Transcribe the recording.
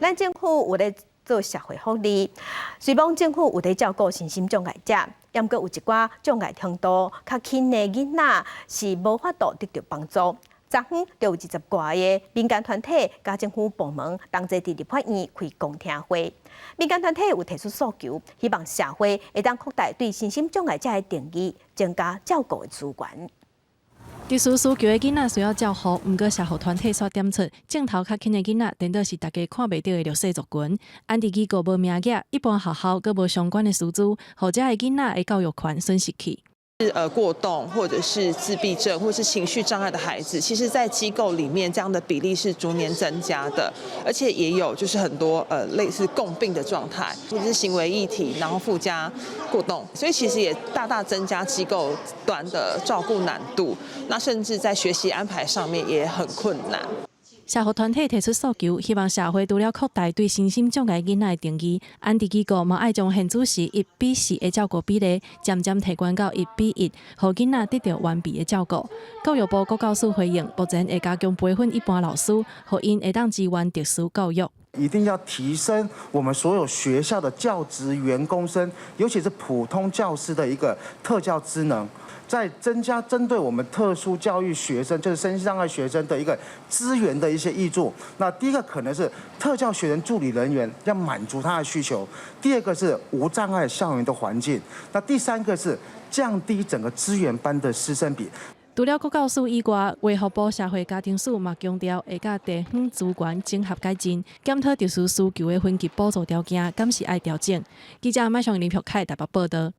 咱政府有咧做社会福利，虽望政府有咧照顾身心障碍者，也毋过有一寡障碍程度较轻的囡仔是无法度得到帮助。昨昏就有20多个民间团体、甲政府部门同齐伫立法院开公听会。民间团体有提出诉求，希望社会会当扩大对身心障碍者的定义，增加照顾的资源。特殊需求的囡仔需要照顾，毋过社会团体所点出，镜头较轻的囡仔，颠倒是大家看袂到的弱势族群。安迪机构无名额，一般学校阁无相关的师资，或者的囡仔的教育权损失去。过动或者是自闭症或是情绪障碍的孩子，其实在机构里面这样的比例是逐年增加的，而且也有就是很多类似共病的状态，或者是行为议题，然后附加过动，所以其实也大大增加机构端的照顾难度，那甚至在学习安排上面也很困难。社会团体提出诉求，希望社会除了扩大对身心障碍囡仔的定义，安迪机构嘛爱将现主时1:4的照顾比例渐渐提高到1:1，让囡仔得到完备的照顾。教育部国教署回应，目前会加强培训一般老师，让因会当支援特殊教育。一定要提升我们所有学校的教职员工生，尤其是普通教师的一个特教职能，在增加针对我们特殊教育学生，就是身心障碍学生的一个资源的一些挹注。那第一个可能是特教学生助理人员要满足他的需求，第二个是无障碍校园的环境，那第三个是降低整个资源班的师生比。除了国教署以外，卫福部社会家庭署嘛强调会甲地方资源整合改进，检讨特殊需求的分级补助条件，敢是爱调整。记者麦上林朴凯台北报道。